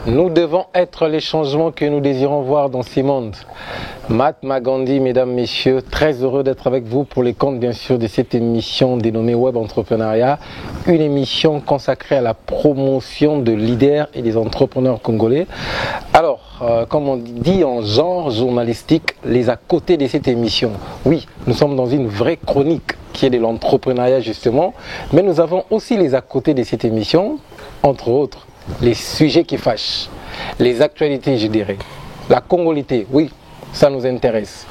Nous devons être les changements que nous désirons voir dans ce monde. Mahatma Gandhi, mesdames, messieurs, très heureux d'être avec vous pour les comptes bien sûr de cette émission dénommée Web Entrepreneuriat, une émission consacrée à la promotion de leaders et des entrepreneurs congolais. Alors, comme on dit en genre journalistique, les à côté de cette émission, oui, nous sommes dans une vraie chronique qui est de l'entrepreneuriat justement, mais nous avons aussi les à côté de cette émission, entre autres, les sujets qui fâchent, les actualités je dirais, la congolité, oui, ça nous intéresse.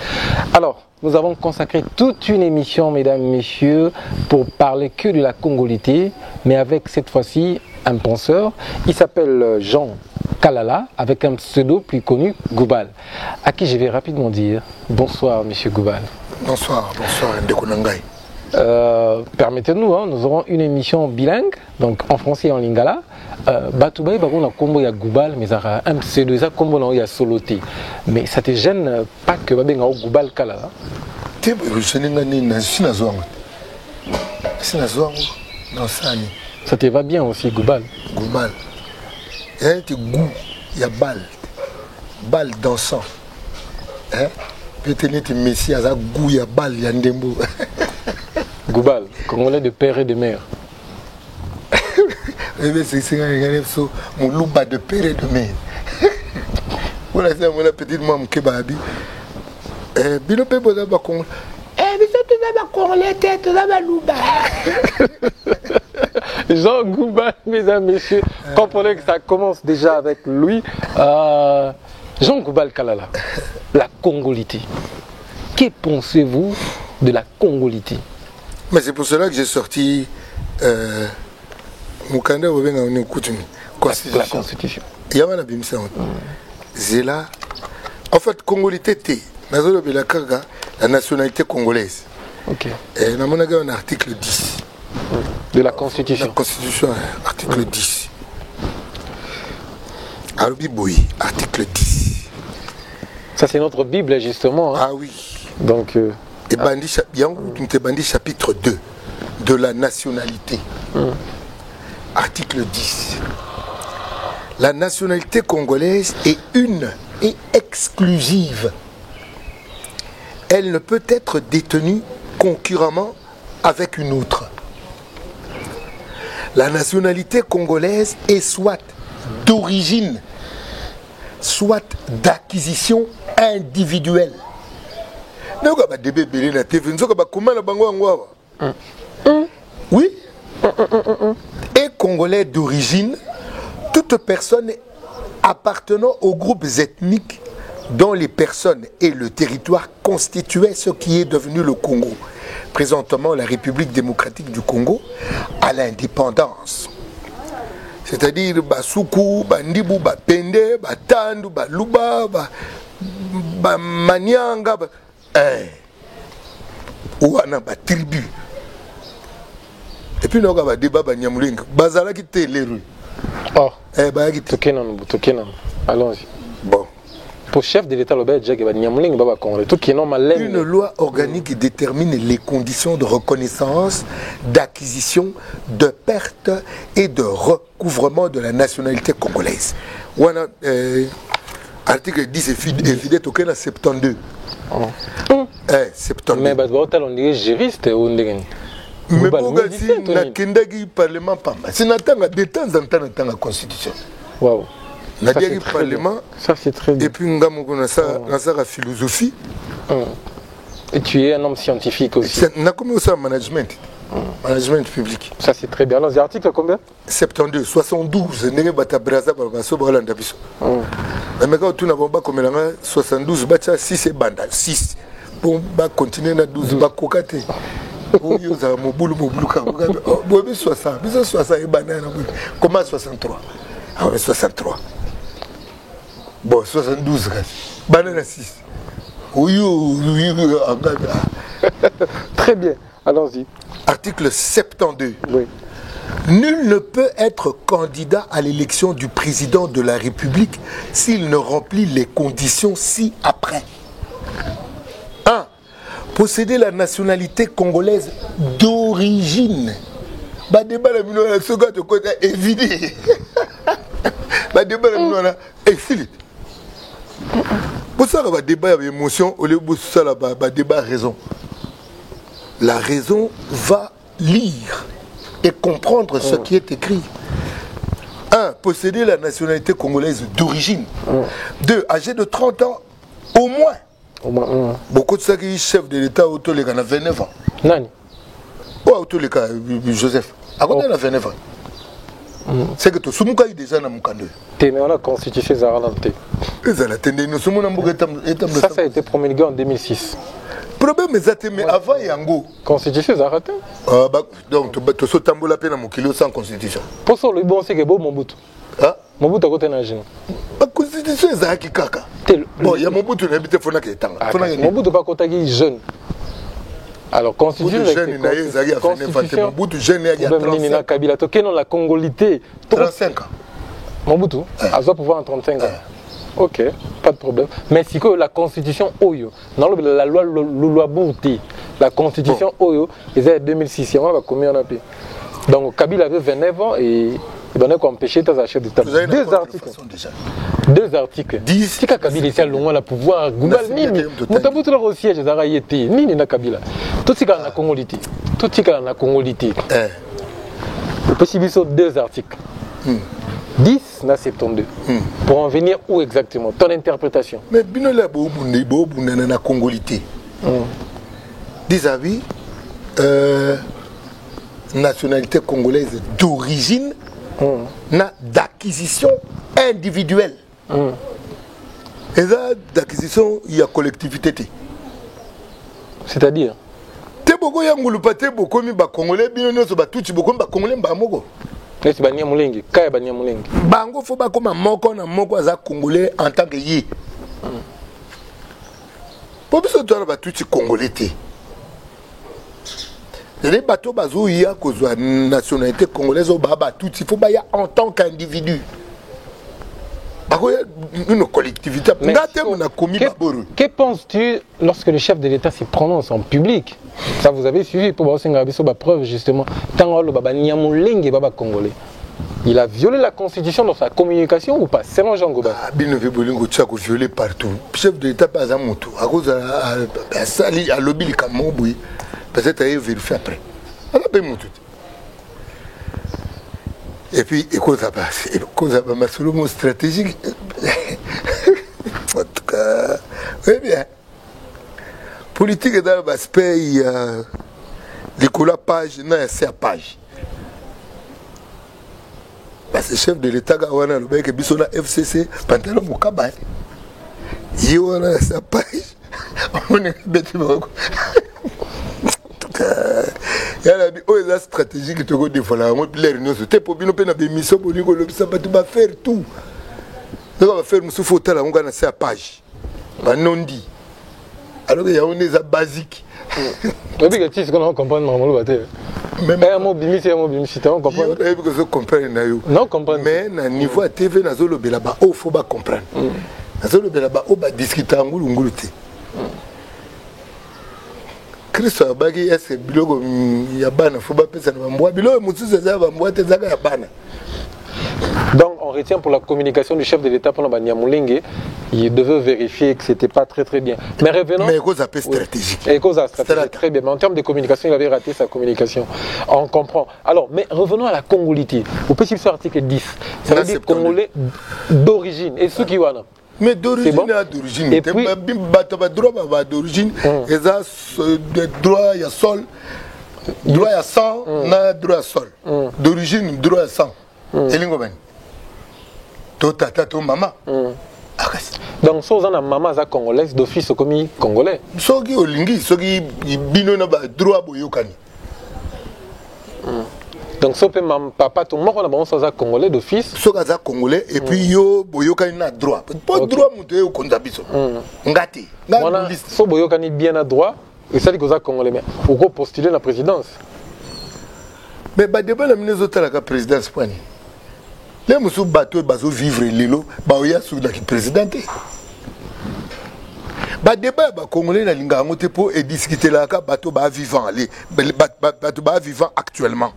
Alors, nous avons consacré toute une émission, mesdames, messieurs, pour parler que de la congolité, mais avec cette fois-ci un penseur, il s'appelle Jean Kalala, avec un pseudo plus connu, Goubal, à qui je vais rapidement dire bonsoir, monsieur Goubal. Bonsoir, bonsoir, Ndekunangai. Permettez-nous, hein, nous aurons une émission bilingue, donc en français et en lingala. Batoubaï, on a combo ya Goubal, mais un pseudo, ça combo na ya soloté. Mais ça te gêne pas que Babé a Goubal Kalala? Ça te va bien aussi, Goubal. Goubal. Il y a un goût, il y a balle. Balle dansant. Peut-être Messi a goût, il y a balle, il y a Ndembo. Goubal, Congolais de père et de mère. C'est mon louba de père et de mère. Voilà, c'est mon petite maman qui m'a dit. Bilope Boza Congolais. Jean Goubal, mesdames, messieurs, comprenez que ça commence déjà avec lui. Jean Goubal Kalala, la congolité. Que pensez-vous de la congolité? Mais c'est pour cela que j'ai sorti mon candidat la Constitution. Il y a un abîme ça. C'est là. En fait, congolité, la nationalité congolaise. Ok. Et on a un article 10. De la Constitution. La Constitution, article 10. Arubiboui, article 10. Ça, c'est notre Bible, justement. Hein. Ah oui. Donc. Et Bandi chapitre 2 de la nationalité. Article 10. La nationalité congolaise est une et exclusive. Elle ne peut être détenue concurremment avec une autre. La nationalité congolaise est soit d'origine, soit d'acquisition individuelle. Oui. Et congolais d'origine, toute personne appartenant aux groupes ethniques dont les personnes et le territoire constituaient ce qui est devenu le Congo. Présentement, la République démocratique du Congo à l'indépendance. C'est-à-dire, Soukou, Ndibou, Pende, Tandu, Luba, Manianga, Ouana, tribu. Et puis, nous avons un débat, Bazala qui était l'élu. Oh, allons-y. Bon. Pour chef de l'État, une loi organique détermine les conditions de reconnaissance, d'acquisition, de perte et de recouvrement de la nationalité congolaise. Ouana, article 10 est fidèle au 72. 72. Mais on dirait juriste ou mais pourquoi si na kendagi parlement pamba si natanga de temps en temps natanga constitution. Waouh. Na diagi parlement. Ça c'est très bien. Et puis ngamo na ça la philosophie. Et tu es un homme scientifique aussi. Na comme ça management. Management public. Ça c'est très bien. Alors l'article combien? 72 72 ndenge bata braza ba so balanda biso. Mais quand tu n'as pas comme là 72 bacha 6 et banda 6 pour ba continuer na 12 ba kokate. Comment 63? Ah oui, 63. Bon, 72. Banana 6. Très bien, allons-y. Article 72. Oui. Nul ne peut être candidat à l'élection du président de la République s'il ne remplit les conditions ci-après. 1. Posséder la nationalité congolaise d'origine. Bah débat la minute la seconde de côté évident. ba débat na exilite pour ça va débat avec émotion au lieu de ça là ba débat raison. La raison va lire et comprendre ce qui est écrit. 1. Posséder la nationalité congolaise d'origine. 2. Âgé de 30 ans au moins. Beaucoup de ça qui est chef de l'État autour les gars 29 ans. Nani? Autour les gars Joseph. À côté de 29 ans. C'est que tout le monde est déjà dans mon canot. Mais on a constitué Zaranante. Ça, ça a été promulgué en 2006. Problème est mais avant Yango. Constitution Zarate. Donc tu sautes tambour la peine à mon kilo sans constitution. Pour ça le bon c'est que bon Mobutu. Ah Mobutu à côté nagin. La constitution est Zaki Kaka. Bon, il y a Mobutu n'habite Fona qui est tanga. Mobutu pas côté jeune. Alors constitution Mobutu jeune il y a 35 ans. Kabila to kenon la congolité 35 ans. Mobutu a doit pouvoir en 35 ans. Ok, pas de problème. Mais si que la constitution Oyo, dans la loi Bourti, la constitution Oyo, ils étaient 2006, on a combien on a payé. Donc Kabila avait 29 ans et il donnait qu'on empêchait tes achats de table. Deux articles. 10. Si Kabila ici a loin le pouvoir, Google, Nini, Moutabutu au siège, Zarayeti, Nini na Kabila. Tout ce qu'il y a na Congolité. Tout ce qu'il y a na Congolité. Le possible sont 2 articles. 10 na 72. Pour en venir où exactement? Ton interprétation. Mais binola boubune na congolité. Vis-à-vis nationalité congolaise d'origine d'acquisition individuelle. Et là d'acquisition il y a collectivité. C'est-à-dire te boko ya ngulupa te boko mi ba congolais bino so ba tuti boko ba congolais ba moko. Est-ce bania mulengi kaya bania mulengi bango fo ba koma moko na moko aza congolais en tant que yi po biso to ba tuti congolais te les bateaux bazo ya kozwa nationalité congolaise au baba tuti fo ba ya en tant qu'individu une collectivité. Que penses-tu lorsque le chef de l'État se prononce en public? Ça vous avez suivi pour voir la preuve justement. Il a violé la constitution dans sa communication ou pas? Selon Jean Goba. Violé partout. Le chef de l'État pas à moto. À cause de à lobby le peut-être qu'il vérifié après. Et puis, écoute, ma solution stratégique. En tout cas, oui bien. Politique est dans l'aspect, il y a l'école à page, non, c'est à page. Parce que le chef de l'État, le mec qui est sur FCC, pantalon au cabane. Il y a sa page. On est bête. Il y a la stratégie qui te défend. On peut les réunions. C'est pour bien faire des missions pour dire que ça va faire tout. On va faire une photo là, on va faire page. Non dit. Alors qu'il y a une basique. Mais puis que tu comprends normalement. Même un mot bimi, c'est un mot bimi. Si tu comprends. Je comprends. Non, comprends. Mais à niveau TV, na zolo belaba, oh faut pas comprendre. Na zolo belaba, oh ba discuter angulu nguluté. Christ abaki est-ce biloko ya bana faut pas penser na mbwa biloko mususu za mbwa te zaka ya bana. Donc on retient pour la communication du chef de l'État pendant Banyamulenge, il devait vérifier que c'était pas très bien. Mais revenons. Mais cause appel stratégique. Et cause stratégique très bien. Mais en termes de communication, il avait raté sa communication. On comprend. Alors, mais revenons à la congolité. Au petit sur l'article 10, ça veut dire congolais d'origine. Et ceux qui ont mais d'origine bon. D'origine. Et puis, droit d'origine, et ça, droit il y a sol, droit il y a sang, na droit à sol. D'origine, droit à sang. Et l'ingomen. To tata, to maman. Donc, si on a maman congolaise, d'office comme congolais. So qui olingi, so qui bino na droit boyokani. Donc, si on papa, tout le monde a un congolais d'office. So gaza congolais, et puis yo boyokani na droit. Pas droit monté au kondabiso. Ngati. So boyokani bien à droit, et ça dit que vous congolais, mais on peut postuler la présidence. Mais bah débat la ministre de la présidence point. Les monsieur bateau bazo vivre lelo, bah oya sous la présidente. Bah débat bah congolais na linga ngote pour et discuter là ka bateau ba vivant les bateau ba vivant actuellement.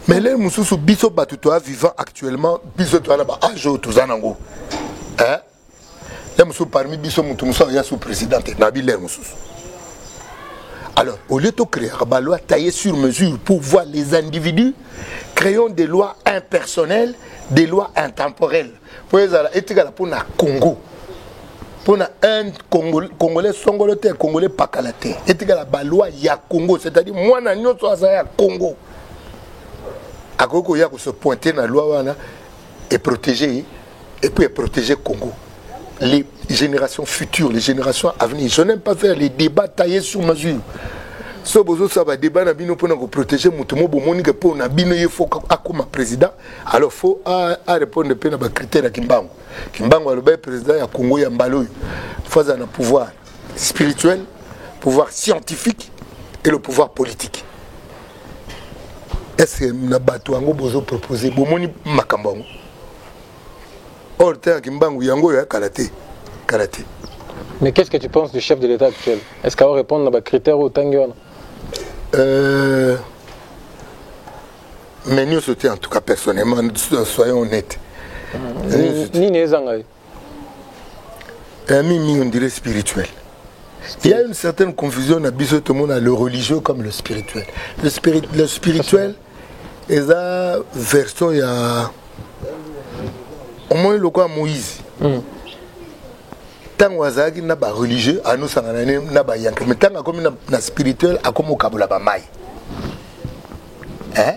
Mais les Moussous biso batutoa vivant actuellement, biso toa na ba ajo tozanango. Hein? Les Moussous parmi biso Moussa ya sous président Nabi les Moussous. Alors, au lieu de créer une loi taillée sur mesure pour voir les individus, créons des lois impersonnelles, des lois intemporelles. Pour le Congo. Pour un Congolais songoloté, Congolais pakalaté. Et la loi ya Congo, c'est-à-dire moi na nyoto ya Congo. À Congo, il y a se pointer dans la loi et protéger et puis protéger Congo. Les générations futures, les générations à venir. Je n'aime pas faire les débats taillés sur mesure. Si vous avez des débats pour protéger mon pour il faut comme président, alors il faut répondre à critères à Kimbangu. Kimbangu est le président de Congo et Mbalo. Il faut un pouvoir spirituel, pouvoir scientifique et le pouvoir politique. Est-ce que nous avons proposé Makambangu? Or, Kimbangu Yango est karaté. Mais qu'est-ce que tu penses du chef de l'État actuel? Est-ce qu'il va répondre à des critères au Tanguana? Mais nous sommes en tout cas personnellement, soyons honnêtes. On dirait spirituel. Il y a une certaine confusion dans le religieux comme le spirituel. Le spirituel est la version, il y a au moins le cas Moïse. Tant que n'a pas religieux, à nous n'a pas yank. Mais tant que na spirituel, à comme au kabula bamai. Hein?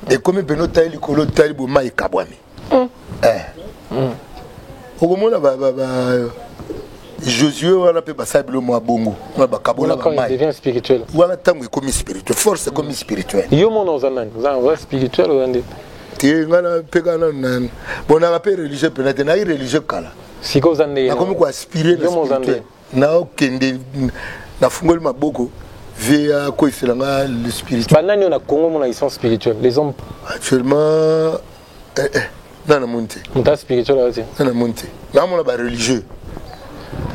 Et comme beno taili kolo taili bamai kabwami. Au moment là Josué on a fait basable le mois bongo. On a kabula bamai. Il devient spirituel. Voilà tant que comme spirituel, force comme spirituel. Yo mon ozanan, vous avez spirituel ou andi? Bon, on a rappelé religieux, peut-être, on a religieux kala. Si vous avez aspiré na spirituel. Na okende na fungoli maboko via quoi c'est le spirituel. Banani on a Congo mon ils sont spirituels. Les hommes actuellement dans la montée. Monta spirituel aussi. Dans la montée. Là on a ba religieux.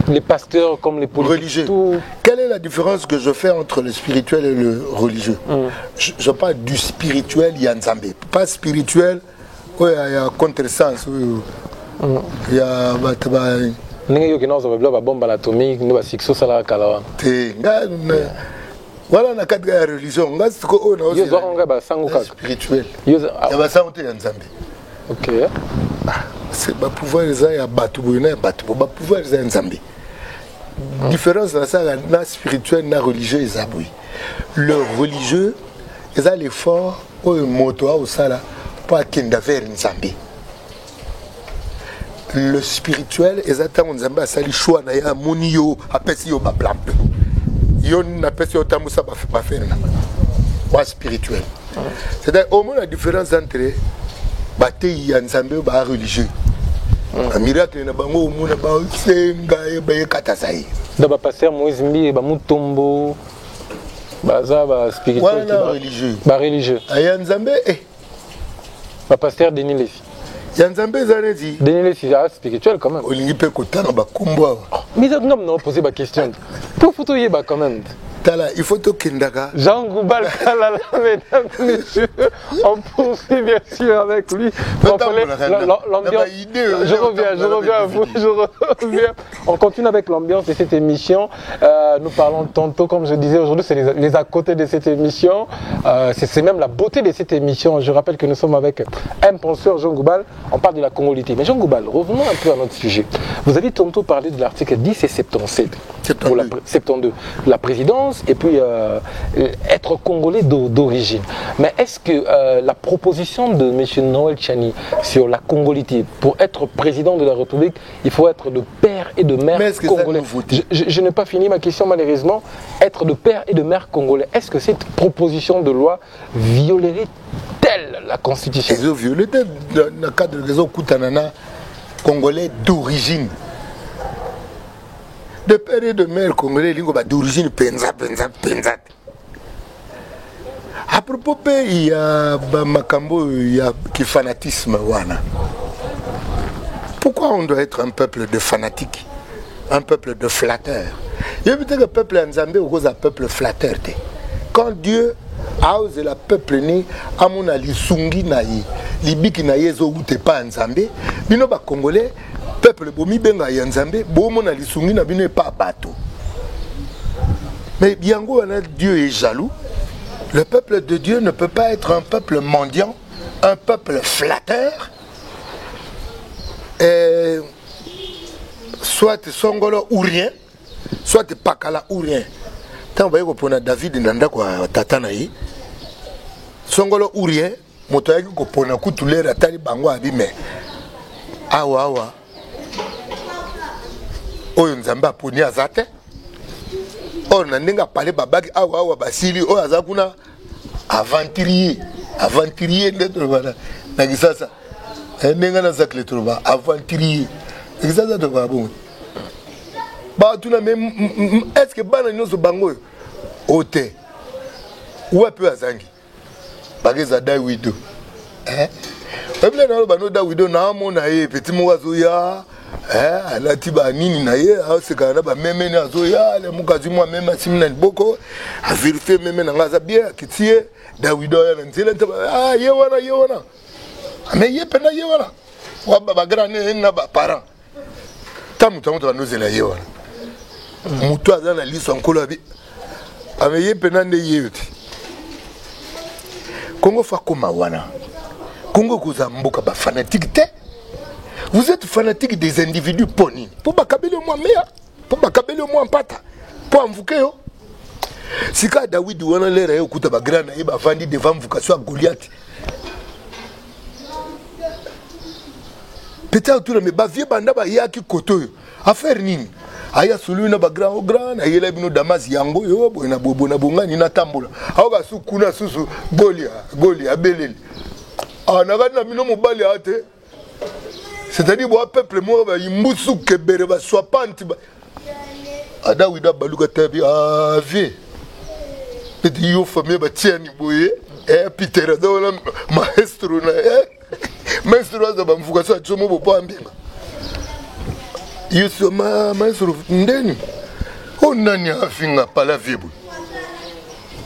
Les pasteurs comme les politiques. Religieux. Tout... Quelle est la différence que je fais entre le spirituel et le religieux? Je parle du spirituel, il y a Nzambe. Pas spirituel, il y a contresens. Il y a... bombe atomique, voilà, on a quatre religions. On a spirituel. Il y a santé en Nzambe. Ok. C'est le pouvoir des gens, il y a le pouvoir des Nzambe. Différence dans ça, la spirituel, la religieux, le religieux, ils ont l'effort, le moto, pour qu'il y ait Nzambe. Le spirituel, ils ont Nzambe à sali choix, il y a monio, après si il y a blanc. Il y a après si il y a ça va faire là. Spirituel. C'est-à-dire au moins la différence entre bataille et Nzambe et religieux. Un miracle na bango muna ba senga ba katasai. D'abord pasteur Moïse Mbi ba mutombo baza ba spirituel ba religieux. Ba religieux. Aya Nzambe ba pasteur Denis Lefi. Ya Nzambe zanedi. Denis Lefi spirituel quand même. Olingi pe kotana ba kumba. Mais ngam non poser ba question. Pour photo yeba quand même. Il faut que Kendaka. Jean Goubal, mesdames, messieurs, on poursuit bien sûr avec lui. L'ambiance. Je reviens à vous, On continue avec l'ambiance de cette émission. Nous parlons tantôt, comme je disais aujourd'hui, c'est les à côté de cette émission. C'est même la beauté de cette émission. Je rappelle que nous sommes avec un penseur, Jean Goubal. On parle de la congolité. Mais Jean Goubal, revenons un peu à notre sujet. Vous avez tantôt parlé de l'article 10 et 77. 72. La présidence et puis être congolais d'origine. Mais est-ce que la proposition de M. Noël Tchani sur la congolité, pour être président de la République, il faut être de père et de mère congolais. Je n'ai pas fini ma question malheureusement. Être de père et de mère congolais, est-ce que cette proposition de loi violerait-elle la Constitution? Ils ont violé dans le cadre de raison Koutanana congolais d'origine. De père et de mère congolais d'origine penza. À propos, il y a Makambo, il y a qui fanatisme. Pourquoi on doit être un peuple de fanatiques, un peuple de flatteurs? Il y a peut-être un peuple en Zambie ou un peuple flatteur. Quand Dieu aoze la peuple ni amona lisungi na ye libiki na ye zo ute pa nzambe bino ba congolais peuple bomi benga ya nzambe bomona lisungi na bino pa bato. Mais biango Dieu est jaloux. Le peuple de Dieu ne peut pas être un peuple mendiant, un peuple flatteur. Et soit songolo ou rien, soit pakala ou rien. Tant que vous avez David Nanda kwa tatanaï, songolo ou rien, motoyaki ko pona kutuler atali bango abime. Awa awa. Oyo nzamba aponi azate. Or nandenga parler babaki awa awa basili oyo azakuna aventurier ndeto bana. Nagisasa. Nenga na zakle troba aventurier. Nagisasa to ba bon. Ba tuna même est-ce que bana nyoso bango ote ou peu azangi bageza Dawido ebile na bano Dawido na mona ye petit mo azoya alati ba nini na ye aseka na ba meme na azoya le mukazi mo meme simna boko a vérifier meme na ngaza bien kitie Dawido ya nzela ntaba ye wana mais ye pena ye wana wa baba grane na ba parents tamu ba nozela ye wana mutu azana liso nkolo abi ameye penande yeuti Congo fa koma wana Congo koza mboka ba fanatique te. Vous êtes fanatique des individus poni pour bakabele moi meya pour bakabele moi mpata pour amvuke yo sika David wana lera yo kuta ba grana e ba vandi devant mvukaso Goliath peut-être tout me ba vie banda ba yaki koto affaire nini aya sulu na bagra o grand ayela bino Damas yango yo boina bobona bongani na tambola aoka sukuna susu Golia beleli na bino mobali ate c'est-à-dire bo peuple mo ba imbusu kebere ba swapanti ba ada wida baluka tabi ave petit yo famille ba tiani boye Peter dola maestro na maestro za ba mfuka sa tsomo bo pambinga Yesu maestro ndeni onani afinga pala vibu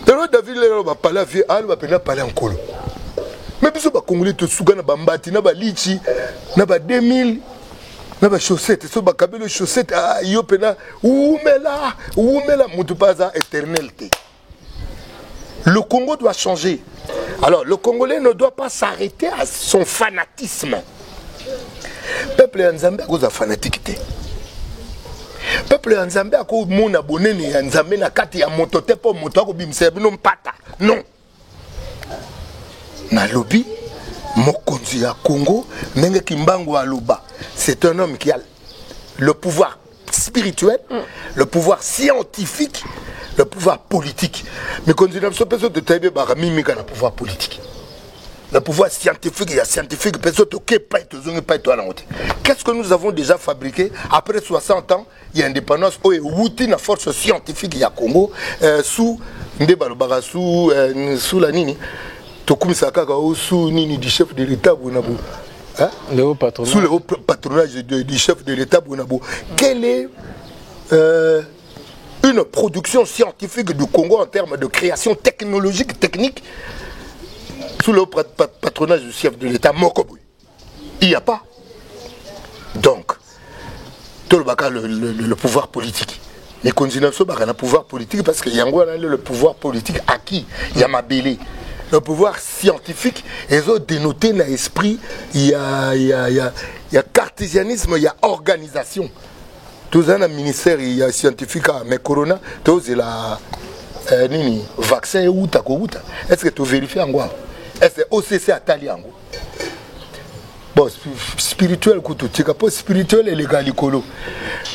pero David le ba pala vie al ba pena pala nkolo mais biso ba congolais to suga na ba mbati na ba lichi na ba 2000 na ba chaussette so ba kabelo chaussette yo pena umela mutu paza éternalité. Le Congo doit changer. Alors le Congolais ne doit pas s'arrêter à son fanatisme. Peuple nzambe a cause fanatique. Peuple nzambe a cause mon abonné ni nzambe na kati ya motote po moto ko bimse bino mpata. Non. Na lobi mokonzi ya Congo ndenge Kimbangu aloba. C'est un homme qui a le pouvoir spirituel, le pouvoir scientifique, le pouvoir politique. Mais quand on a ce personne de Taïbe Barami mais le pouvoir politique. Le pouvoir scientifique, il y a scientifique, personne qui pas toi. Qu'est-ce que nous avons déjà fabriqué après 60 ans, il y a indépendance, outil la force scientifique il y a Congo sous sous la nini. Tokoum Sakaka sous nini du chef de l'État Bonabo. Le haut patronage. Sous le haut patronage du chef de l'État Bonabo. Quelle est une production scientifique du Congo en termes de création technologique, technique sous le patronage du chef de l'État Mokoboui? Il n'y a pas. Donc, tout le pouvoir politique. Les continents sont le pouvoir politique parce qu'il y a le pouvoir politique acquis. Il y a Mabélé. Le pouvoir scientifique, ils ont dénoté dans l'esprit, il y a cartésianisme, il y a organisation. Tout ça dans le ministère, il y a scientifique, mais Corona, tout c'est la vaccin ou ta. Est-ce que tu vérifies en quoi? Est-ce que OCC a tali en quoi? Bon, spirituel, spirituel et légal,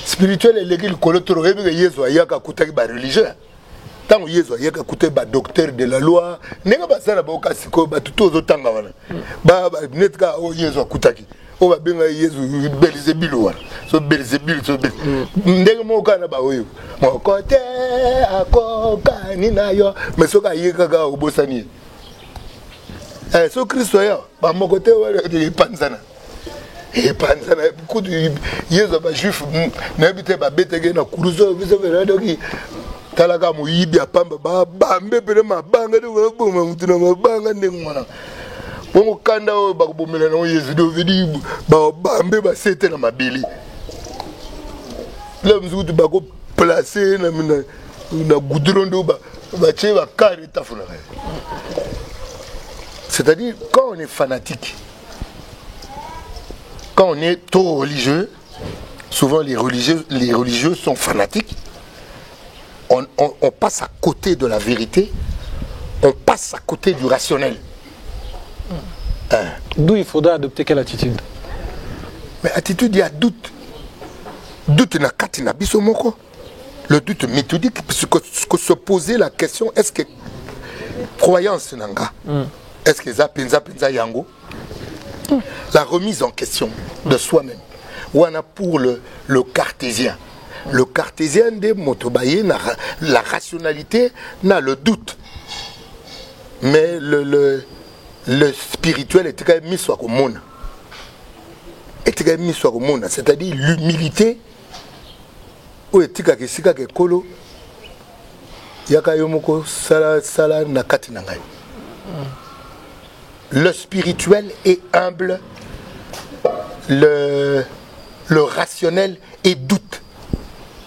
spirituel et légal, tu aurais vu que Yesu a religieux. Tant que Yesu a écouté le docteur de la loi, il n'y a pas ça, tout autant. Netka o Yesu a écouté. On va bien Yesu Belzébul. So Belzébul, so Belzébul. Mon côté, à Coca, Ninayo, mais ce qu'a yégaga au Bossani. So Christoya, mon côté, il Panzana. Et Panzana, beaucoup de Yesu a juif, n'habite pas bête, na Kuruzo, vous avez talaga moyibi apamba bambe pele mabanga de boma mutuna mabanga ndengwana bongo kanda o bakubomela na Yesu do vidi bambe basete na mabili la mzutu bako placer na goudron do ba tche ba carré tafuna. C'est-à-dire quand on est fanatique, quand on est trop religieux, souvent les religieux sont fanatiques. On passe à côté de la vérité, on passe à côté du rationnel. D'où il faudra adopter quelle attitude? Mais attitude, il y a doute. Doute na kati na biso moko. Le doute méthodique, parce que se poser la question, est-ce que croyance nanga, est-ce que ça penza yango? La remise en question de soi-même. Ou on a pour le cartésien. Le cartésien de Motobaye, la rationalité, n'a le doute. Mais le spirituel est quand même mis sur le monde. C'est-à-dire l'humilité. Ou est-ce que kolo yakayomoko sala na kati na ngai. Le spirituel est humble, le rationnel est doute.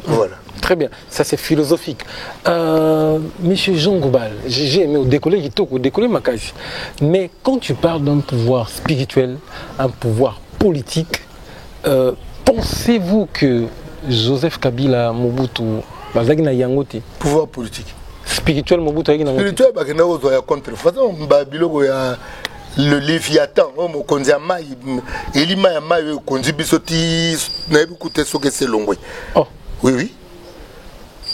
Voilà. Très bien, ça c'est philosophique. Monsieur Jean Goubal, j'ai aimé au décoller ma case. Mais quand tu parles d'un pouvoir spirituel, un pouvoir politique, pensez-vous que Joseph Kabila Mobutu bazaki na yangote pouvoir politique spirituel Mobutu ayaki na spirituel bakena ozo ya contre façon babiloko ya le Léviathan mo konza mai elima ya mai konzi bisoti na ebikute soke selongwe. Oh oui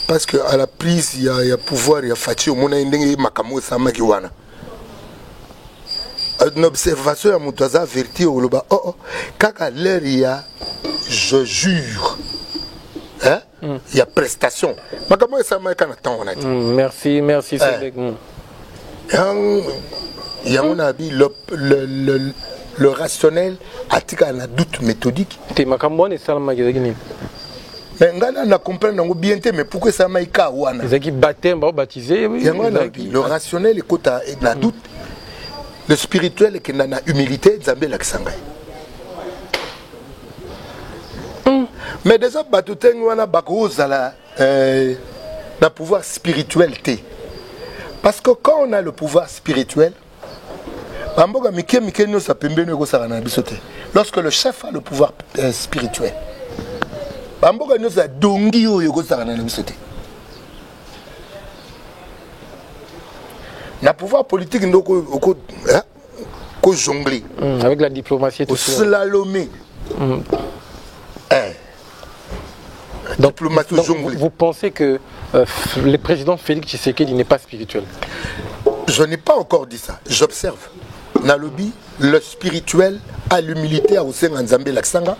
parce que à la prise il y a pouvoir il y a fachi mona ndenge makamo samaki wana une observation ya mutu aza verti oloba kaka l'air il y a je jure. Hein? Il y a prestation. Merci, Cédric. Il y a mon avis, le rationnel a un doute méthodique. Mais on comprend bien, mais pourquoi ça m'a été baptisé? Le rationnel est un doute. Le spirituel est une humilité. Mais déjà, le pouvoir spirituel. Parce que quand on a le pouvoir spirituel, lorsque le chef a le pouvoir spirituel, le pouvoir politique, jongler. Avec la diplomatie, tout ça. Slalomer. Donc, vous pensez que le président Félix Tshisekedi n'est pas spirituel? Je n'ai pas encore dit ça. J'observe. Nalobi, le spirituel a l'humilité à Oussein Nzambe Laksanga.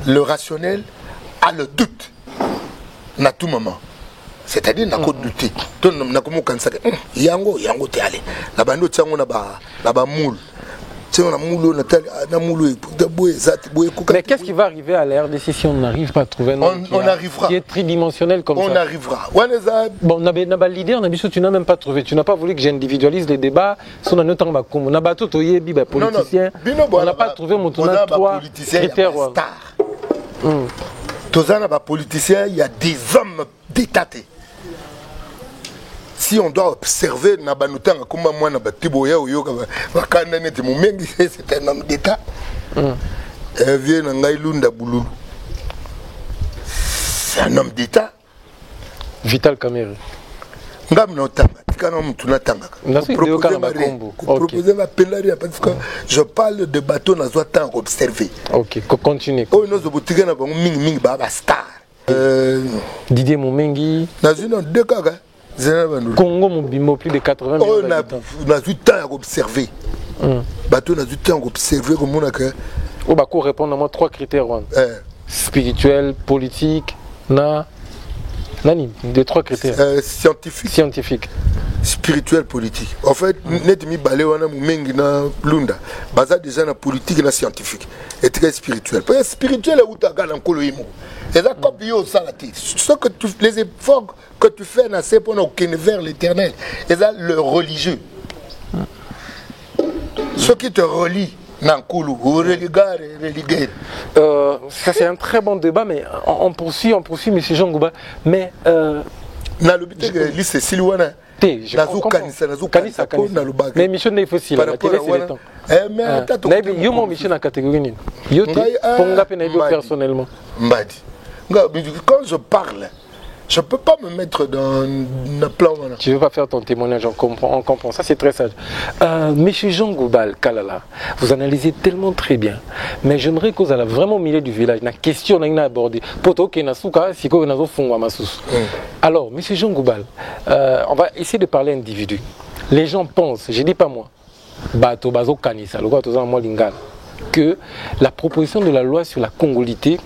Le rationnel a le doute. À tout moment. C'est-à-dire, n'a pas douté. Yango te allé. La bande là-bas moule. Mais qu'est-ce qui va arriver à la RDC si on n'arrive pas à trouver un homme qui est tridimensionnel comme ça? On arrivera. Bon, on a leader, tu n'as même pas trouvé. Tu n'as pas voulu que j'individualise les débats. On n'a pas trouvé mon tournant 3 critères. Il y a des hommes d'état. Si on doit observer c'est un homme d'État. C'est un homme d'État. Vital Kamerhe. Je parle de bateaux dans un temps observé. Ok, continue. Didier Momengi. Congo Mobimbo, plus de 80 millions d'habitants. On a du temps à observer. Bateau, on a du temps à observer. On va répondre à moi 3 critères. Spirituel, politique, des 3 critères. Scientifique. Spirituel, politique. En fait, net mi balé wana mumengi na lunda. Baza déjà na politique et na scientifique. Et très spirituel. Parce que spirituel est où ta gana nkolo imo. Et ça, comme les efforts que tu fais, c'est pour nous vers l'éternel. Et ça, le religieux. Ce qui te relie. Ça c'est un très bon débat, mais on poursuit, M. Jean Gouba. Mais mais mission n'est pas facile. La télé c'est le temps. Mais yo mission en catégorie ni. Yo ponga pe na personnellement. Quand je parle, je ne peux pas me mettre dans un plan. Tu ne veux pas faire ton témoignage, on comprend. Ça, c'est très sage. Monsieur Jean Goubal, Kalala, vous analysez tellement très bien. Mais j'aimerais que vous allez vraiment au milieu du village. La question qu'on a abordée. Alors, monsieur Jean Goubal, on va essayer de parler individu. Les gens pensent, je ne dis pas moi, que la proposition de la loi sur la congolité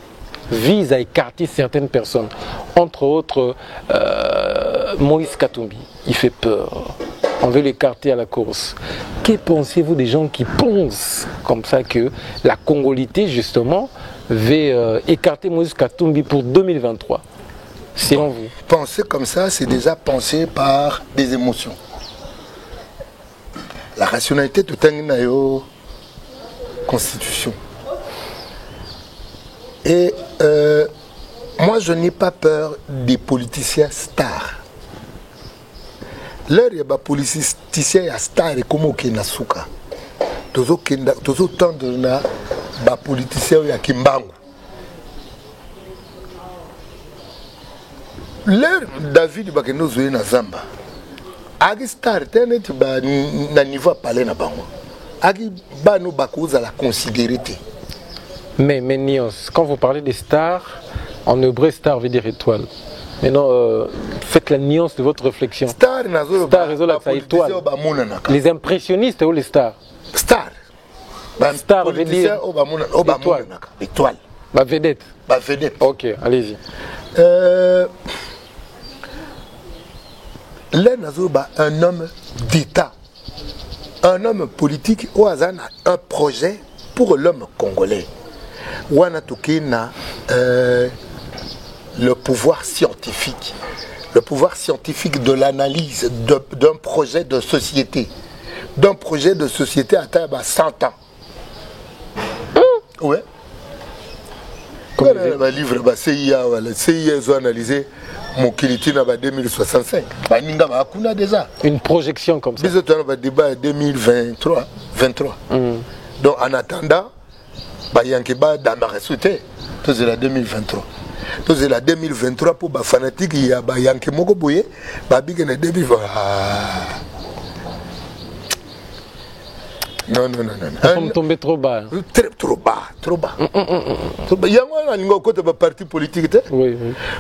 vise à écarter certaines personnes, entre autres Moïse Katumbi. Il fait peur. On veut l'écarter à la course. Que pensez-vous des gens qui pensent comme ça que la congolité, justement, veut écarter Moïse Katumbi pour 2023? Selon vous? Penser comme ça, c'est déjà penser par des émotions. La rationalité de la Constitution. Et moi, je n'ai pas peur des politiciens stars. L'heure, il y a des politiciens stars et comme au Kenasuka. Tous autant de politiciens qui Kimbangu. L'heure, David Bakeno Zoé na Zamba. Agi star, tenet na niveau parler na bango. Agi bano bakoza la considérité. Mais Nios, quand vous parlez des stars, en hébreu, star veut dire étoile. Maintenant, faites la nuance de votre réflexion. Star, étoile. Les impressionnistes ou les stars? Star. Star veut dire étoile. Vedette. Vedette. Ok, allez-y. Un homme d'État, un homme politique, ou un projet pour l'homme congolais. Le pouvoir scientifique de l'analyse d'un projet de société à 100 ans. Ouais. Comme le livre CIA ont analysé mon Kilitina 2065. Une projection comme ça. Nous avons un débat 2023. Donc en attendant, Yankiba Damare Souté, c'est la 2023. C'est la 2023 pour les fanatiques, il y a Yanki Mokoboye, Babig en 2023. Non. Nous tombé trop bas. Trop bas. Il y a un côté de parti politique. Oui.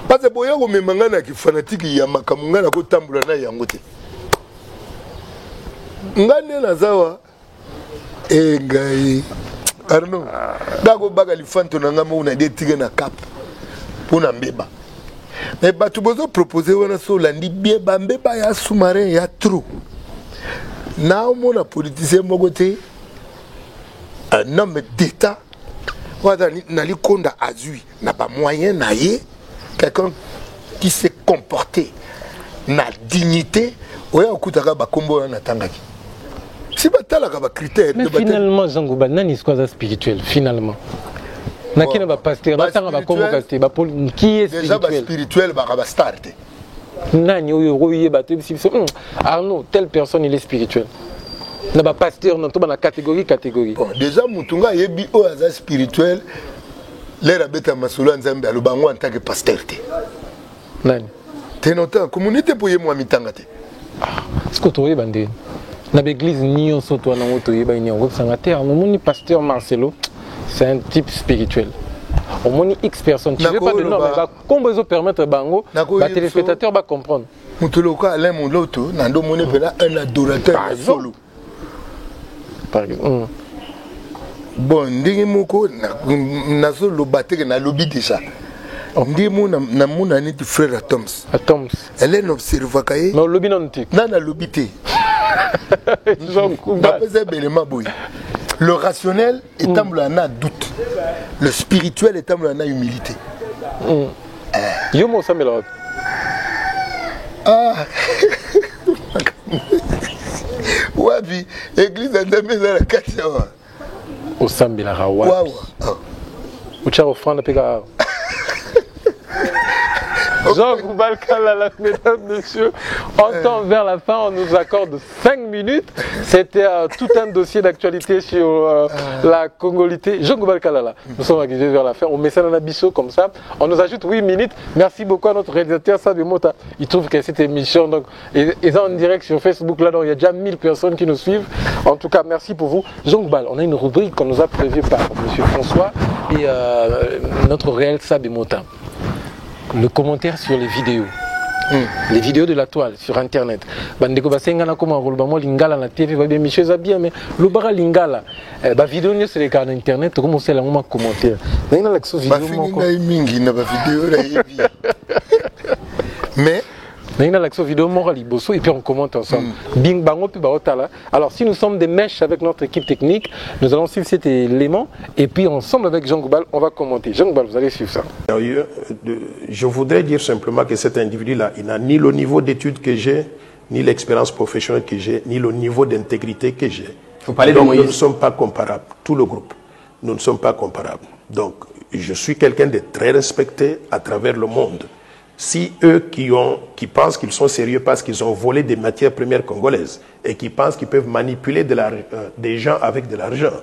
Parce que si vous avez des fanatiques, il y a un Makamungana qui est tambourana yangote. Ngane Nazawa et Gaï. Arno. Dago Bagali Fanto Nangamo na des tigres na cap. Pour Nambeba. Mais tu peux proposer un solandi bien Bambeba ya sous-marin ya trou. Now, mon politicien Mogote, un homme d'État, n'a pas moyen d'aller, quelqu'un qui s'est comporté, n'a dignité, mais finalement, Jean Gouba, nani est spirituel, finalement. Qui est pasteur, qui est spirituel, Arnaud, telle personne il est spirituel. Il n'y a pas pasteur dans la catégorie. Bon, déjà, Moutunga yebi o aza spirituel. Les rabeta masula nzambe alubango en tant que pasteur. Nani? T'es notant communauté pour yemo amitangate. Ce que tu vois bandé. Dans l'église nion soto na moto yeba ni ngop sangate. Mon pasteur Marcelo, c'est un type spirituel. Au moins X personnes. Tu ne veux pas de nom, mais comment ils permettre bango, les téléspectateurs va comprendre. Mutoloka Alain Mouloto, Nando Mone Pena, un adorateur solo. Par exemple. Bon, ndenge moko nazo lobaté na lobby déjà. Ndenge mo na mona ni frère Atoms. Elle est observateur. Mais lobby non tik. Na lobby té. Le rationnel est un doute. Le spirituel est un humilité. Yo mo sambela. Ah. Wabi, église Nzambe za la kati wa. Au sambela rawa. Wawa. Ucha offrande peka. Jean Goubal Kalala, mesdames, messieurs, on tend vers la fin, on nous accorde 5 minutes. C'était tout un dossier d'actualité sur la congolité. Jean Goubal Kalala, nous sommes arrivés vers la fin, on met ça dans la biseau comme ça, on nous ajoute 8 minutes. Merci beaucoup à notre réalisateur Sabi Mota. Il trouve que cette émission, donc, est en direct sur Facebook, là, donc, il y a déjà 1000 personnes qui nous suivent. En tout cas, merci pour vous. Jean Goubal, on a une rubrique qu'on nous a prévue par M. François et notre réel Sabi Mota. Le commentaire sur les vidéos. Les vidéos de la toile sur internet. Bandeko basenga na koma roloba mo lingala na TV ba bien Michel Zabia mais le bara lingala ba vidéo ni sur les canaux internet comme on sait la mo commentaire. Na l'action vidéo mo ko. Mingi na ba vidéo la yebi. Mais na l'action vidéo mo liboso et puis on commente ensemble. Bing bango puis ba otala. Alors si nous sommes des mèches avec notre équipe technique, nous allons suivre cet élément et puis ensemble avec Jean Goubal, on va commenter. Jean Goubal, vous allez suivre ça. Je voudrais dire simplement que cet individu-là, il n'a ni le niveau d'études que j'ai, ni l'expérience professionnelle que j'ai, ni le niveau d'intégrité que j'ai. Donc nous ne sommes pas comparables, tout le groupe. Nous ne sommes pas comparables. Donc je suis quelqu'un de très respecté à travers le monde. Si eux qui pensent qu'ils sont sérieux parce qu'ils ont volé des matières premières congolaises et qui pensent qu'ils peuvent manipuler des gens avec de l'argent,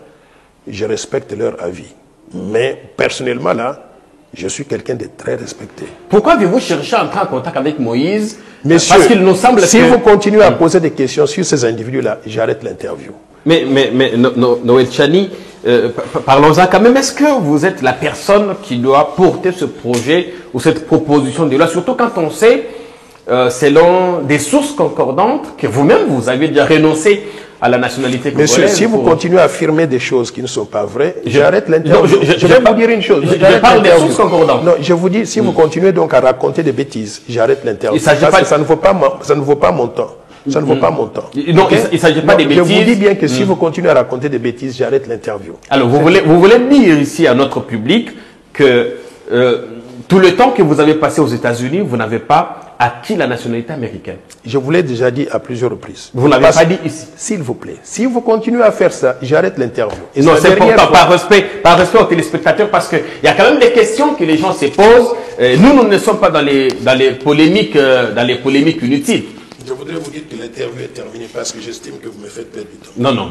je respecte leur avis. Mais personnellement là, je suis quelqu'un de très respecté. Pourquoi avez-vous cherché à entrer en contact avec Moïse? Monsieur, parce qu'il nous semble si vous continuez à poser des questions sur ces individus-là, j'arrête l'interview. Mais Noël Tchani, parlons-en quand même. Est-ce que vous êtes la personne qui doit porter ce projet ou cette proposition de loi? Surtout quand on sait, selon des sources concordantes, que vous-même, vous avez déjà renoncé à la nationalité congolaise. Monsieur, si vous continuez à affirmer des choses qui ne sont pas vraies, j'arrête l'interview. Je vais vous dire une chose. Je parle des sources concordantes. Non, je vous dis, si vous continuez donc à raconter des bêtises, j'arrête l'interview. Parce que ça ne vaut pas mon temps. Ça ne vaut pas mon temps. Non, okay? Il ne s'agit pas des bêtises. Je vous dis bien que si vous continuez à raconter des bêtises, j'arrête l'interview. Alors, vous voulez dire ici à notre public que tout le temps que vous avez passé aux États-Unis, vous n'avez pas acquis la nationalité américaine. Je vous l'ai déjà dit à plusieurs reprises. Vous n'avez pas dit ici. S'il vous plaît, si vous continuez à faire ça, j'arrête l'interview. Non, c'est important, par respect aux téléspectateurs, parce qu'il y a quand même des questions que les gens se posent. Nous ne sommes pas dans les polémiques inutiles. Je voudrais vous dire que l'interview est terminée parce que j'estime que vous me faites perdre du temps. Non,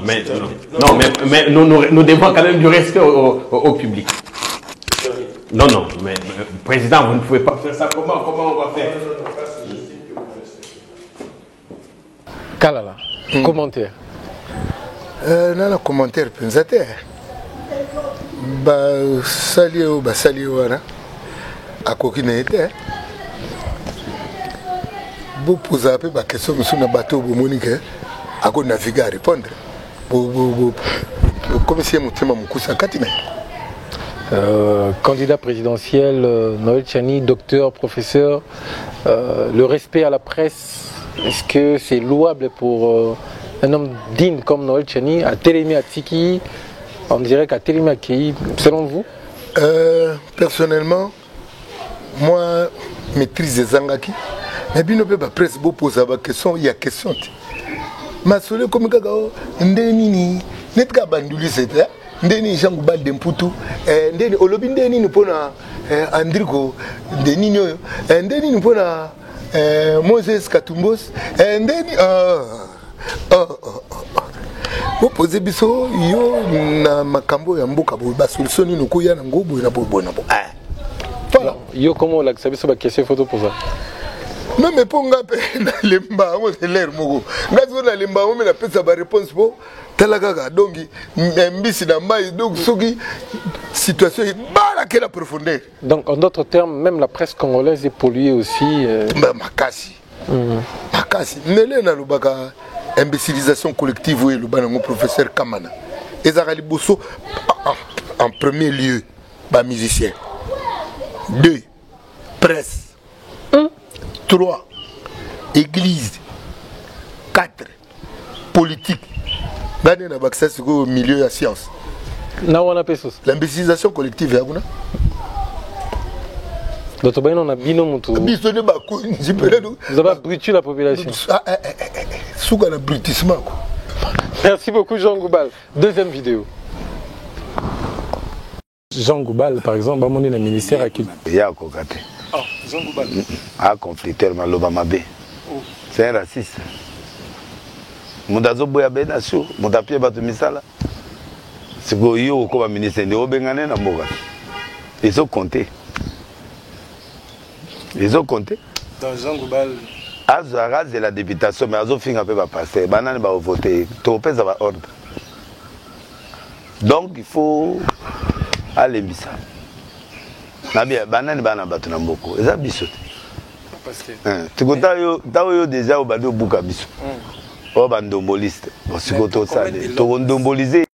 mais nous devons quand même du respect au public. Non, mais président, vous ne pouvez pas faire ça. Comment on va faire? Kalala, commentaire. Dans le commentaire, pensateur. Salio, à coquine était. Vous posez un peu la question sur le bateau, vous Monique, à quoi naviguer à répondre. Comme si je me candidat présidentiel, Noël Tchani, docteur, professeur, le respect à la presse, est-ce que c'est louable pour un homme digne comme Noël Tchani, à Télémi à Tiki, on dirait qu'à Télémi à Kei, selon vous? Personnellement, moi, je maîtrise les Zangaki, mais bien ne peut pas presse poser la question, il y a question. Ma soeur, comme Gagao, Ndeni, Netka Bandouli, c'était. Ndeni Jean Goubal Demputu, Ndeni Olobi Ndeni Nupona Andrigo, Ndeni Nyoyo, Ndeni Nupona Moses Katumbos, Ndeni vous posez biso yo na makambo ya mboka bo ba solution ni nukuya na ngobo na bo na bo. Voilà. Yo comment la sabiso ba question photo pour ça. Même ponga pe na lemba mo c'est l'air moko. Ngazo na lemba mo na pesa ba réponse po. Donc, situation est à la profondeur. Donc, en d'autres termes, même la presse congolaise est polluée aussi. Makasi. Makasi. Nele na lubaka imbécilisation collective, oui, le professeur Kamana. Et Zarali Bosso, en premier lieu, musicien. 2. Presse. 3. Église. 4. Politique. Dans le milieu de la science. L'imbécilisation collective, Vous avez abruttu la population. Merci beaucoup Jean Goubal. Deuxième vidéo. Jean Goubal, par exemple, dans le ministère à qui? Il y a un cocaté. Ah, Jean Goubal. Un conflicteur, Malobamabe. C'est un raciste. Mudazo Boya Benasio, Mudapie Batumisala. C'est que yo, comme ministre, de Obengane na Moga. Ils ont compté. Ils ont compté. Dans Jean Goubal. Azaraz de la députation, mais Azo fin un peu va passer. Banane va voter. Topé ça va ordre. Donc il faut aller bisa. Nabia banane bana batuna mboko. Eza biso. Tu kota yo tawo déjà au bado buka biso. O bandomboliste. Sikoto ça. To ndomboliser.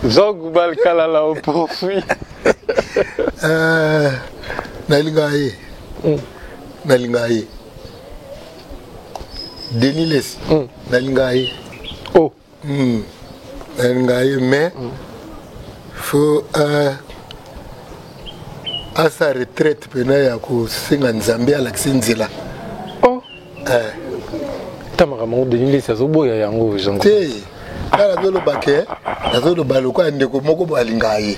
Jean Goubal Kalala on poursuit. Nalingaye. Nalingaye. Denis Les. Nalingaye. Oh. Nalingaye, mais faut à sa retraite pena ko singa Nzambe à l'Axinzela. Oh. Tamara mo Denis Les azoboya yango Jean Goubal. Kala zolo bake, zolo baloko ndeko moko balingaye.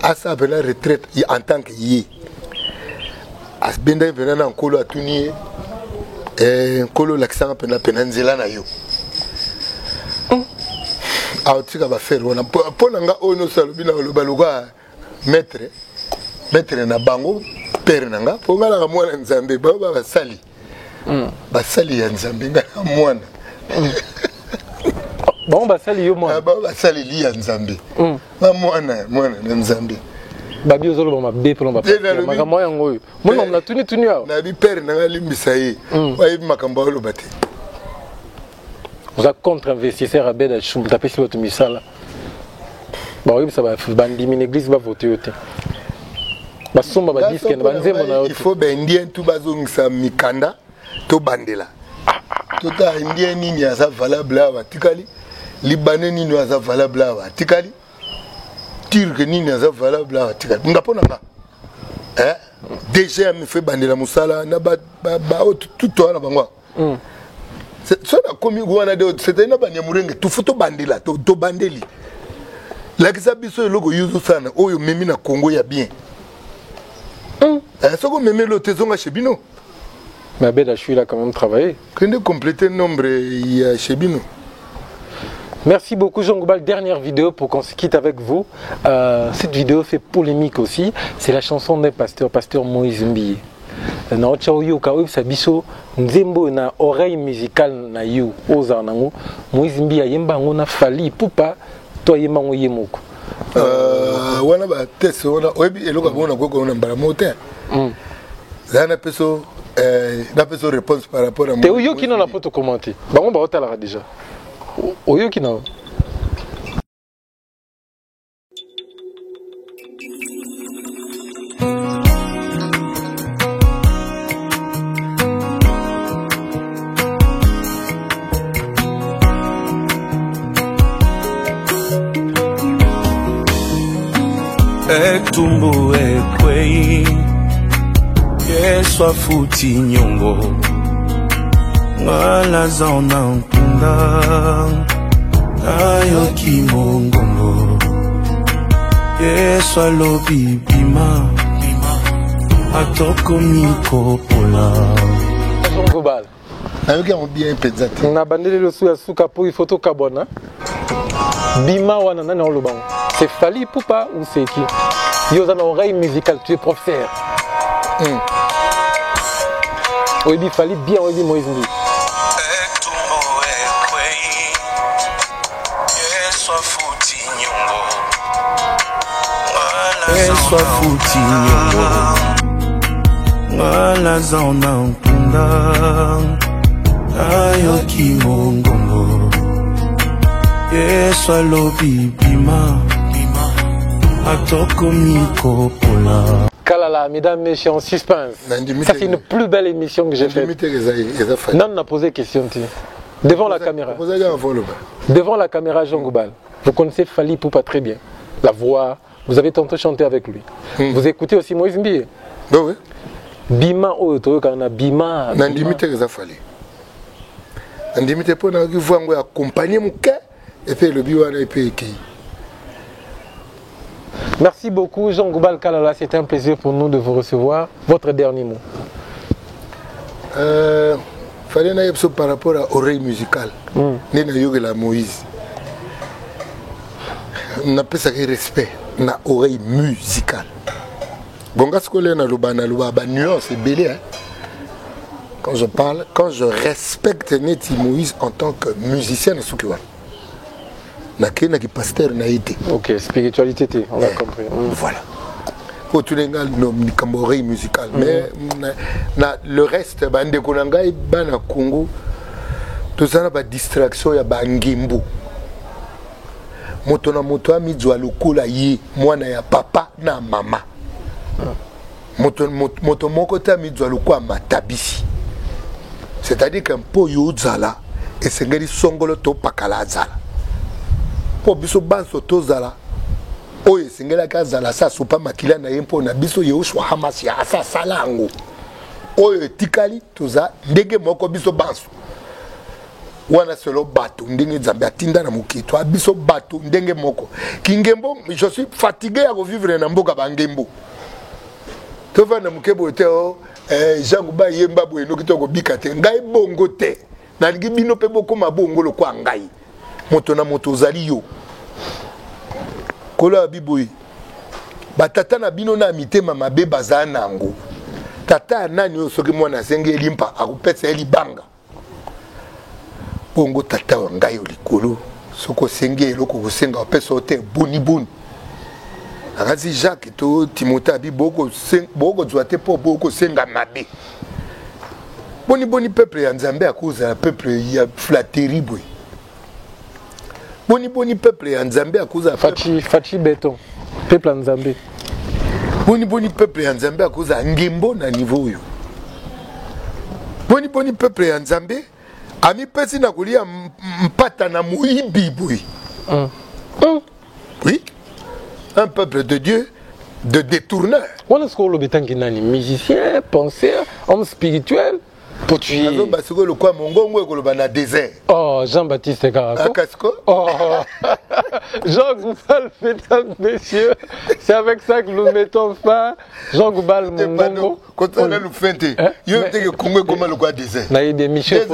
À sa pena retraite en tant que yi. Asbenda vena na nkolo atuni nkolo l'accent pena nzela na yo. Autika ba faire wana pona nga ono salobi na loba maître na bango père nanga po ngala ka mwana Nzambe ba basali. Basali ya Nzambe nga mwana. Bon basali yo mwana. Ba basali li ya Nzambe. Ba mwana na Nzambe. Babi ozolo ba mabe pelo ba papa makambo yango oyo mona mna tuni awo na bi père nanga limbisa ye wa ibi makambo olo bate. Vous êtes contre-investisseur à Beda Choum, vous tapez sur votre misala. Il faut indien tout bazong sa mikanda to bandela. Tota indien nini asa valable ava tikali, libanais nini asa valable ava tikali, turc nini asa valable ava tikali. Ngapona nga. Déjà me fait bandela musala na ba tout to na bangwa. C'était une banyamurenge tout photo bandela to bandeli la kisa biso logo yuzu sana oyo memi na Congo ya bien soko memi lo tezonga chebino mais Beda je suis là quand même travailler quand compléter nombre ya chebino. Merci beaucoup Jean Goubal. Dernière vidéo pour qu'on se quitte avec vous. Cette vidéo fait polémique aussi. C'est la chanson d'un pasteur Moïse Mbiye. Na ochaoyo ka websa biso nzembo na oreille musicale na you oza nango Moïse Mbiye yemba ngo na Fally Ipupa to yemba ngo yemoko wana ba test wana obi eloka bona koko na mbala mote zana peso réponse par rapport à te oyo kino na poto commenter bango ba otala déjà oyo kino. Etumbu ekwei Yesu afuti nyongo Ngala zaona mpunda Ayo kimongongo Yesu alobi bima Atoko mikopola Jean Goubal Ayoki on bien pezati na bandele lo suya suka po ifoto kabona bima wana nana olobango. C'est Fally Ipupa ou c'est qui? Yo dans l'oreille musicale, tu es professeur. Oui, il Fally bien, oui, Moïse Mbiye. Soit fouti Ngala zaona mpunda Ayo kimongongo Yesu alobi bima Atoko mikopola. Kalala, mesdames, messieurs, en suspense. Ça, c'est une plus belle émission que j'ai faite. Non, on a posé question. Devant la caméra. Devant la caméra, Jean Goubal. Vous connaissez Fally Ipupa très bien. La voix, vous avez tantôt chanté avec lui. Vous écoutez aussi Moïse Mbie? Oui. Bima oyo quand on a Bima. Nandimite que ça fallait. Nandimite pour nous voir moi accompagner mon cœur et puis le biwana et puis qui. Merci beaucoup Jean Goubal Kalala, c'était un plaisir pour nous de vous recevoir. Votre dernier mot. Fallait n'aille pas par rapport à oreille musicale. Né na yoga la Moïse. On appelle ça respect na oreille musicale. Bon, ce qu'on a na nuance est belle. Quand je parle, quand je respecte Neti Moïse en tant que musicien de Soukiwa. N'a qui pasteur n'a été. Ok, spiritualité, on a compris. Voilà. Pour tous les gars, nos oreille musicale. Mais le reste, bande konanga et bana Congo, tout ça n'a pas distraction, il y a bangimbu. Moto na moto a mis lokola ye, moi na ya papa na mama. Moto moko ta mis lokola matabisi. C'est-à-dire qu'un po yo zala et c'est ngeli songolo to pakala zala. Po biso banso to zala. Oye singela ka zala sa sopa makila na yempo na biso Yehoshua Hamas ya asa salango. Oye tikali toza ndenge moko biso banso. Wana solo bato ndenge Nzambe atinda na mukito abiso bato ndenge moko. Kingembo je suis fatigué à revivre na mboka bangembo. Tova na mukebo teo Jean Goubal yemba boye no kitoko bikate ngai bongo te. Na lingi bino pe boko mabongo lo kwa ngai. Moto na moto zali yo. Kola biboyi batata na bino na mitema mabe baza nango tata nani yo soki mwana senge elimpa akupesa elibanga bongo tata wa ngai yo likolo soko senge eloko kusenga opesa ote boni boni akazi Jacques to Timothée abi boko zwa te po boko senga mabe boni boni peuple ya Nzambe akoza peuple ya flatterie boy. Boni peuple ya Nzambe akuza Fachi Beton peuple Nzambe. Boni peuple ya Nzambe akuza ngembo na niveau yo. Boni peuple ya Nzambe ami pesi na kulia mpata na muibi boy. Oui. Un peuple de Dieu de détourneur. On est-ce qu'on le betangi nani musicien, penseur, homme spirituel? Oh, Jean-Baptiste Karako. Oh, Jean Goubal, mesdames, messieurs, c'est avec ça que nous mettons fin. Jean Goubal, Mongongo. Quand on a nous feinté, il y a des Congo comme le désert. Il y a des Michel.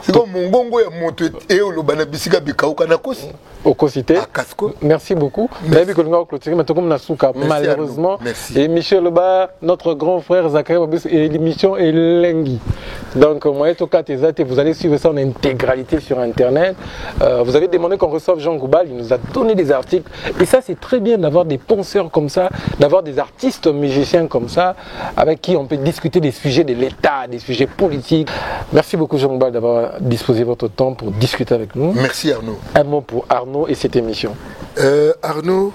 C'est comme Mongongo et monté et au Lobana Bisiga Bikauka Nakosi. Au Cosité. Merci beaucoup. Malheureusement. Et Michel Loba, notre grand frère Zachary, et l'émission est Lengui. Donc, moi, vous allez suivre ça en intégralité sur Internet. Vous avez demandé qu'on reçoive Jean Goubal, il nous a donné des articles. Et ça, c'est très bien d'avoir des penseurs comme ça, d'avoir des artistes musiciens comme ça, avec qui on peut discuter des sujets de l'État, des sujets politiques. Merci beaucoup, Jean Goubal, d'avoir disposé votre temps pour discuter avec nous. Merci, Arnaud. Un mot pour Arnaud et cette émission. Arnaud,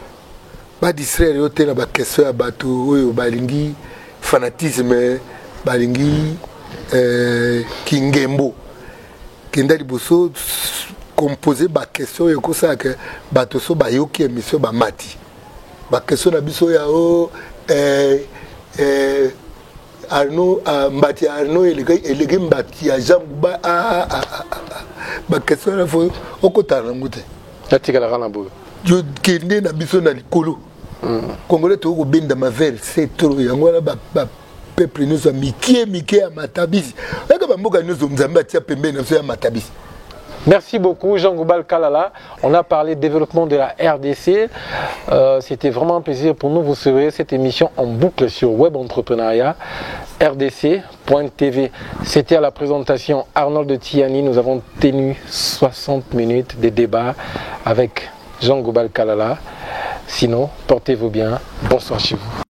pas distraire yote na ba question ya bato oyo balingi fanatisme balingi kingembo kenda liboso composer ba question yo ko ça que bato so ba yoki émission ba mati ba question na biso ya Arnaud mbati Arnaud elege mbati ya Jean Goubal ba question na fo okotana ngute tatika la kana bo yo kende na biso na likolo Congolais to ko benda ma vers c'est trop yango la ba peuple nous a mikie à matabisi eka ba mboka nous Nzambe atia pembe na so ya matabisi. Merci beaucoup Jean Goubal Kalala. On a parlé développement de la RDC. C'était vraiment un plaisir pour nous. Vous serez cette émission en boucle sur Web Entrepreneuriat, rdc.tv. C'était à la présentation Arnold Tiani. Nous avons tenu 60 minutes de débat avec Jean Goubal Kalala. Sinon, portez-vous bien. Bonsoir chez vous.